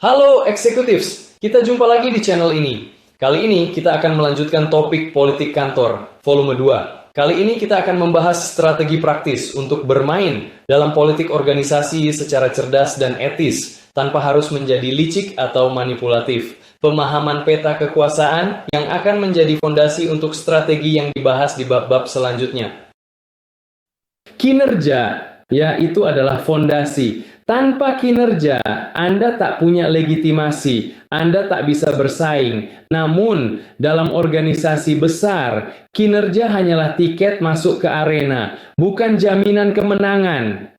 Halo Executives, kita jumpa lagi di channel ini. Kali ini kita akan melanjutkan topik politik kantor, volume 2. Kali ini kita akan membahas strategi praktis untuk bermain dalam politik organisasi secara cerdas dan etis, tanpa harus menjadi licik atau manipulatif. Pemahaman peta kekuasaan yang akan menjadi fondasi untuk strategi yang dibahas di bab-bab selanjutnya. Kinerja, ya itu adalah fondasi. Tanpa kinerja, Anda tak punya legitimasi, Anda tak bisa bersaing. Namun, dalam organisasi besar, kinerja hanyalah tiket masuk ke arena, bukan jaminan kemenangan.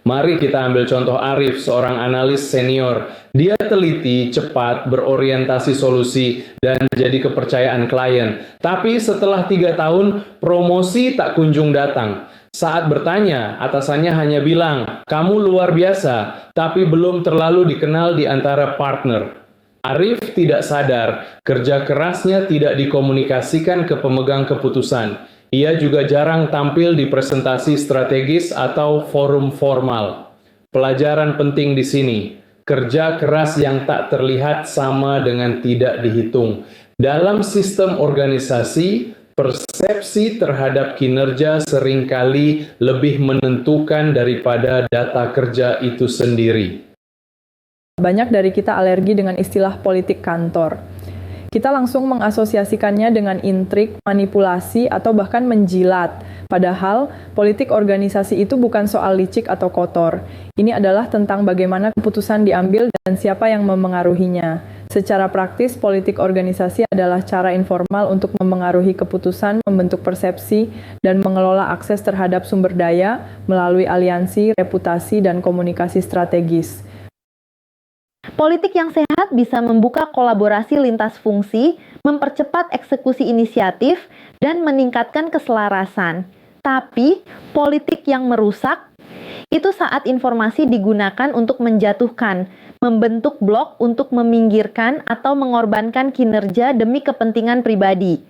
Mari kita ambil contoh Arif, seorang analis senior. Dia teliti, cepat, berorientasi solusi, dan jadi kepercayaan klien. Tapi setelah 3 tahun, promosi tak kunjung datang. Saat bertanya, atasannya hanya bilang, "Kamu luar biasa," tapi belum terlalu dikenal di antara partner. Arif tidak sadar, kerja kerasnya tidak dikomunikasikan ke pemegang keputusan. Ia juga jarang tampil di presentasi strategis atau forum formal. Pelajaran penting di sini, kerja keras yang tak terlihat sama dengan tidak dihitung. Dalam sistem organisasi, persepsi terhadap kinerja seringkali lebih menentukan daripada data kerja itu sendiri. Banyak dari kita alergi dengan istilah politik kantor. Kita langsung mengasosiasikannya dengan intrik, manipulasi, atau bahkan menjilat. Padahal, politik organisasi itu bukan soal licik atau kotor. Ini adalah tentang bagaimana keputusan diambil dan siapa yang memengaruhinya. Secara praktis, politik organisasi adalah cara informal untuk memengaruhi keputusan, membentuk persepsi, dan mengelola akses terhadap sumber daya melalui aliansi, reputasi, dan komunikasi strategis. Politik yang sehat bisa membuka kolaborasi lintas fungsi, mempercepat eksekusi inisiatif, dan meningkatkan keselarasan. Tapi, politik yang merusak itu saat informasi digunakan untuk menjatuhkan, membentuk blok untuk meminggirkan atau mengorbankan kinerja demi kepentingan pribadi.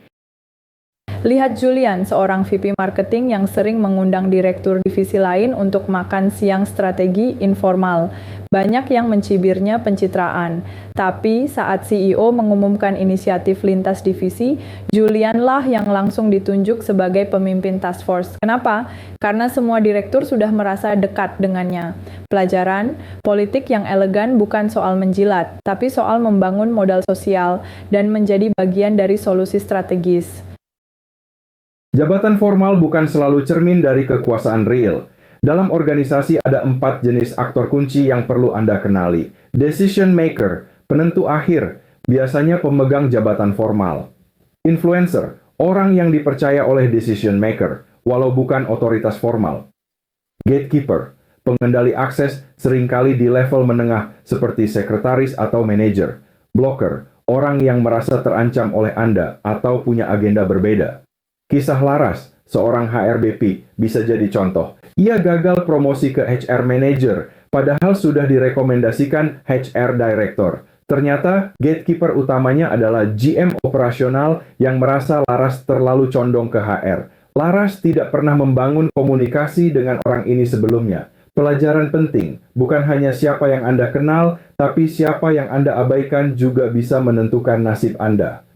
Lihat Julian, seorang VP marketing yang sering mengundang direktur divisi lain untuk makan siang strategi informal. Banyak yang mencibirnya pencitraan. Tapi saat CEO mengumumkan inisiatif lintas divisi, Julian lah yang langsung ditunjuk sebagai pemimpin task force. Kenapa? Karena semua direktur sudah merasa dekat dengannya. Pelajaran, politik yang elegan bukan soal menjilat, tapi soal membangun modal sosial dan menjadi bagian dari solusi strategis. Jabatan formal bukan selalu cermin dari kekuasaan real. Dalam organisasi ada 4 jenis aktor kunci yang perlu Anda kenali. Decision maker, penentu akhir, biasanya pemegang jabatan formal. Influencer, orang yang dipercaya oleh decision maker, walau bukan otoritas formal. Gatekeeper, pengendali akses seringkali di level menengah seperti sekretaris atau manajer. Blocker, orang yang merasa terancam oleh Anda atau punya agenda berbeda. Kisah Laras, seorang HRBP, bisa jadi contoh. Ia gagal promosi ke HR Manager, padahal sudah direkomendasikan HR Director. Ternyata, gatekeeper utamanya adalah GM operasional yang merasa Laras terlalu condong ke HR. Laras tidak pernah membangun komunikasi dengan orang ini sebelumnya. Pelajaran penting, bukan hanya siapa yang Anda kenal, tapi siapa yang Anda abaikan juga bisa menentukan nasib Anda.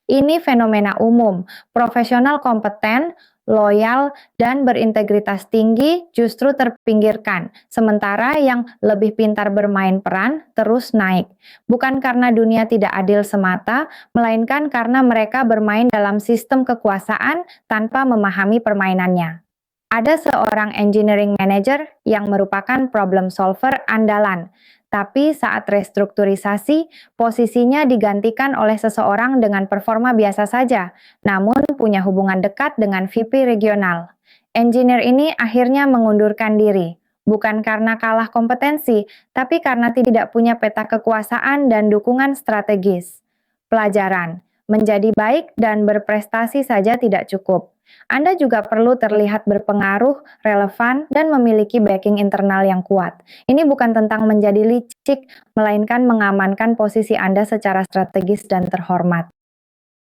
Ini fenomena umum. Profesional kompeten, loyal, dan berintegritas tinggi justru terpinggirkan, sementara yang lebih pintar bermain peran terus naik. Bukan karena dunia tidak adil semata, melainkan karena mereka bermain dalam sistem kekuasaan tanpa memahami permainannya. Ada seorang engineering manager yang merupakan problem solver andalan, tapi saat restrukturisasi, posisinya digantikan oleh seseorang dengan performa biasa saja, namun punya hubungan dekat dengan VP regional. Engineer ini akhirnya mengundurkan diri, bukan karena kalah kompetensi, tapi karena tidak punya peta kekuasaan dan dukungan strategis. Pelajaran, menjadi baik dan berprestasi saja tidak cukup. Anda juga perlu terlihat berpengaruh, relevan, dan memiliki backing internal yang kuat. Ini bukan tentang menjadi licik, melainkan mengamankan posisi Anda secara strategis dan terhormat.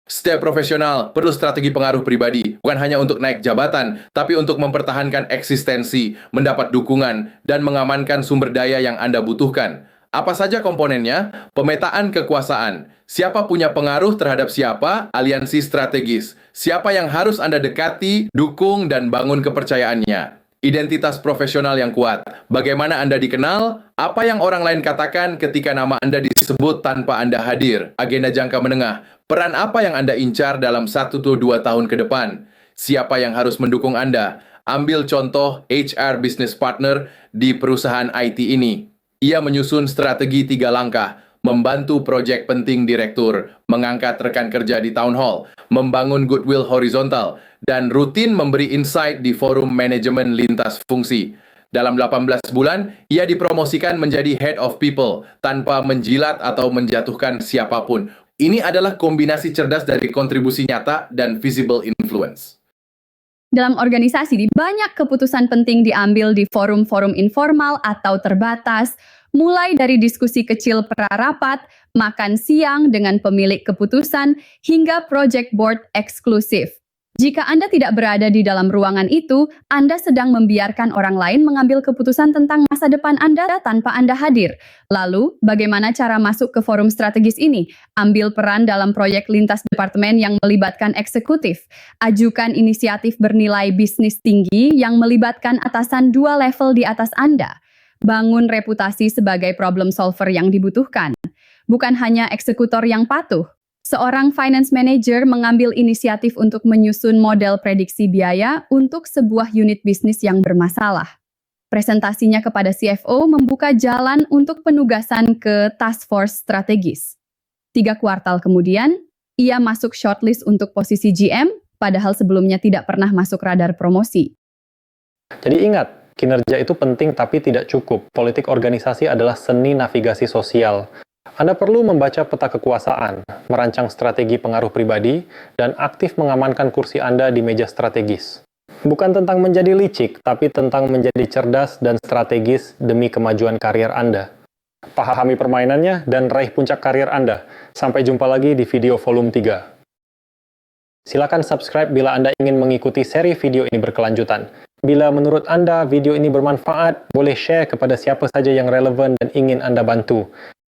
Setiap profesional perlu strategi pengaruh pribadi, bukan hanya untuk naik jabatan, tapi untuk mempertahankan eksistensi, mendapat dukungan, dan mengamankan sumber daya yang Anda butuhkan. Apa saja komponennya? Pemetaan kekuasaan. Siapa punya pengaruh terhadap siapa? Aliansi strategis. Siapa yang harus Anda dekati, dukung, dan bangun kepercayaannya? Identitas profesional yang kuat. Bagaimana Anda dikenal? Apa yang orang lain katakan ketika nama Anda disebut tanpa Anda hadir? Agenda jangka menengah. Peran apa yang Anda incar dalam 1-2 tahun ke depan? Siapa yang harus mendukung Anda? Ambil contoh HR Business Partner di perusahaan IT ini. Ia menyusun strategi 3 langkah, membantu proyek penting direktur, mengangkat rekan kerja di town hall, membangun goodwill horizontal, dan rutin memberi insight di forum manajemen lintas fungsi. Dalam 18 bulan, ia dipromosikan menjadi Head of People tanpa menjilat atau menjatuhkan siapapun. Ini adalah kombinasi cerdas dari kontribusi nyata dan visible influence. Dalam organisasi, banyak keputusan penting diambil di forum-forum informal atau terbatas, mulai dari diskusi kecil prarapat, makan siang dengan pemilik keputusan, hingga project board eksklusif. Jika Anda tidak berada di dalam ruangan itu, Anda sedang membiarkan orang lain mengambil keputusan tentang masa depan Anda tanpa Anda hadir. Lalu, bagaimana cara masuk ke forum strategis ini? Ambil peran dalam proyek lintas departemen yang melibatkan eksekutif. Ajukan inisiatif bernilai bisnis tinggi yang melibatkan atasan 2 level di atas Anda. Bangun reputasi sebagai problem solver yang dibutuhkan. Bukan hanya eksekutor yang patuh. Seorang finance manager mengambil inisiatif untuk menyusun model prediksi biaya untuk sebuah unit bisnis yang bermasalah. Presentasinya kepada CFO membuka jalan untuk penugasan ke task force strategis. 3 kuartal kemudian, ia masuk shortlist untuk posisi GM, padahal sebelumnya tidak pernah masuk radar promosi. Jadi ingat, kinerja itu penting tapi tidak cukup. Politik organisasi adalah seni navigasi sosial. Anda perlu membaca peta kekuasaan, merancang strategi pengaruh pribadi, dan aktif mengamankan kursi Anda di meja strategis. Bukan tentang menjadi licik, tapi tentang menjadi cerdas dan strategis demi kemajuan karier Anda. Pahami permainannya dan raih puncak karier Anda. Sampai jumpa lagi di video volume 3. Silakan subscribe bila Anda ingin mengikuti seri video ini berkelanjutan. Bila menurut Anda video ini bermanfaat, boleh share kepada siapa saja yang relevan dan ingin Anda bantu.